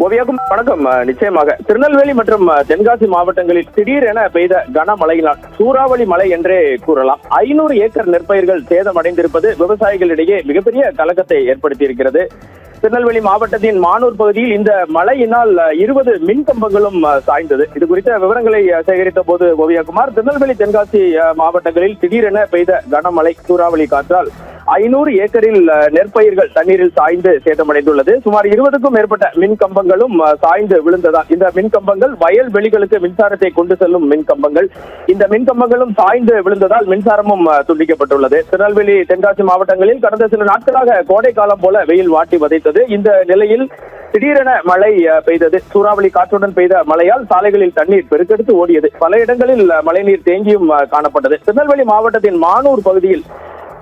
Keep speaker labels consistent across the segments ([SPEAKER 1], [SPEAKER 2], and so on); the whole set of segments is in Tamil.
[SPEAKER 1] ஓவியாக்கும் வணக்கம். நிச்சயமாக திருநெல்வேலி மற்றும் தென்காசி மாவட்டங்களில் திடீரென பெய்த கனமழையினால் சூறாவளி மழை என்றே கூறலாம். 500 ஏக்கர் நெற்பயிர்கள் சேதமடைந்திருப்பது விவசாயிகளிடையே மிகப்பெரிய கலக்கத்தை ஏற்படுத்தியிருக்கிறது. திருநெல்வேலி மாவட்டத்தின் மானூர் பகுதியில் இந்த மழையினால் 20 மின்கம்பங்களும் சாய்ந்தது. இது குறித்த விவரங்களை சேகரித்த போது ஓவியாகுமார், திருநெல்வேலி தென்காசி மாவட்டங்களில் திடீரென பெய்த கனமழை சூறாவளி காற்றால் 500 ஏக்கரில் நெற்பயிர்கள் தண்ணீரில் சாய்ந்து சேதமடைந்துள்ளது. சுமார் 20க்கும் மேற்பட்ட மின் கம்பங்களும் சாய்ந்து விழுந்ததால் இந்த மின் கம்பங்கள் வயல்வெளிகளுக்கு மின்சாரத்தை கொண்டு செல்லும் மின் கம்பங்கள், இந்த மின் கம்பங்களும் சாய்ந்து விழுந்ததால் மின்சாரமும் துண்டிக்கப்பட்டுள்ளது. திருநெல்வேலி தென்காசி மாவட்டங்களில் கடந்த சில நாட்களாக கோடை காலம் போல வெயில் வாட்டி வதைத்தது. இந்த நிலையில் திடீரென மழை பெய்தது. சூறாவளி காற்றுடன் பெய்த மழையால் சாலைகளில் தண்ணீர் பெருக்கெடுத்து ஓடியது. பல இடங்களில் மழைநீர் தேங்கியும் காணப்பட்டது. திருநெல்வேலி மாவட்டத்தின் மானூர் பகுதியில்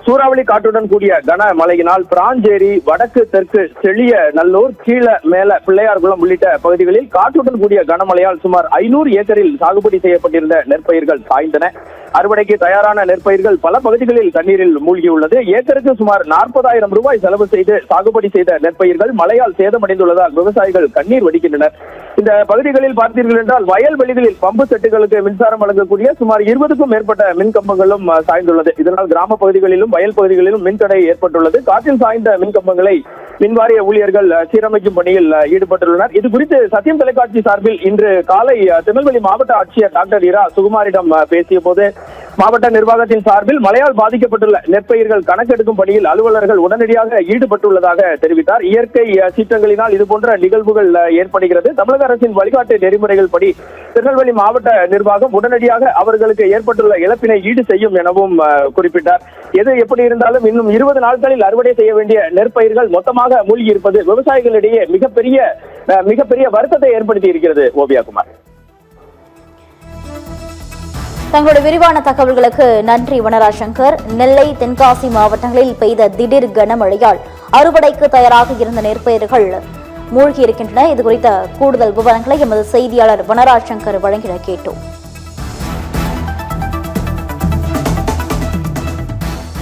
[SPEAKER 1] சூறாவளி காற்றுடன் கூடிய கனமழையினால் பிராஞ்சேரி, வடக்கு தெற்கு செழிய நல்லூர், கீழ மேல பிள்ளையார்குளம் உள்ளிட்ட பகுதிகளில் காற்றுடன் கூடிய கனமழையால் சுமார் 500 ஏக்கரில் சாகுபடி செய்யப்பட்டிருந்த நெற்பயிர்கள் சாய்ந்தன. அறுவடைக்கு தயாரான நெற்பயிர்கள் பல பகுதிகளில் தண்ணீரில் மூழ்கியுள்ளது. ஏக்கருக்கு சுமார் 40,000 ரூபாய் செலவு செய்து சாகுபடி செய்த நெற்பயிர்கள் மழையால் சேதமடைந்துள்ளதால் விவசாயிகள் கண்ணீர் வடிக்கின்றனர். இந்த பகுதிகளில் பார்த்தீர்கள் என்றால் வயல்வெளிகளில் பம்பு செட்டுகளுக்கு மின்சாரம் வழங்கக்கூடிய சுமார் 20க்கும் மேற்பட்ட மின் கம்பங்களும் சாய்ந்துள்ளது. இதனால் கிராம பகுதிகளிலும் வயல் பகுதிகளிலும் மின்தடை ஏற்பட்டுள்ளது. காற்றில் சாய்ந்த மின் கம்பங்களை மின்வாரிய ஊழியர்கள் சீரமைக்கும் பணியில் ஈடுபட்டுள்ளனர். இது குறித்து சத்தியம் தொலைக்காட்சி சார்பில் இன்று காலை திருநெல்வேலி மாவட்ட ஆட்சியர் டாக்டர் இரா சுகுமாரிடம் பேசிய போது, மாவட்ட நிர்வாகத்தின் சார்பில் மழையால் பாதிக்கப்பட்டுள்ள நெற்பயிர்கள் கணக்கெடுக்கும் பணியில் அலுவலர்கள் உடனடியாக ஈடுபட்டுள்ளதாக தெரிவித்தார். இயற்கை சீற்றங்களினால் இதுபோன்ற நிகழ்வுகள் ஏற்படுகிறது. தமிழக அரசின் வழிகாட்டு நெறிமுறைகள் படி திருநெல்வேலி மாவட்ட நிர்வாகம் உடனடியாக அவர்களுக்கு ஏற்பட்டுள்ள இழப்பினை ஈடு செய்யும் எனவும் குறிப்பிட்டார். எது எப்படி இருந்தாலும் இன்னும் 20 நாட்களில் அறுவடை செய்ய வேண்டிய நெற்பயிர்கள் மொத்தமாக மூழ்கி இருப்பது விவசாயிகளிடையே மிகப்பெரிய வருத்தத்தை ஏற்படுத்தி இருக்கிறது. ஓவியாகுமார்,
[SPEAKER 2] தங்களுடைய விரிவான தகவல்களுக்கு நன்றி வனராசங்கர். நெல்லை, தென்காசி மாவட்டங்களில் பெய்த திடீர் கனமழையால் அறுவடைக்கு தயாராக இருந்த நெற்பயிர்கள் மூழ்கி இருக்கின்றன. இதுகுறித்த கூடுதல் விவரங்களை எமது செய்தியாளர் வனராசங்கர் வழங்கிட கேட்டோம்.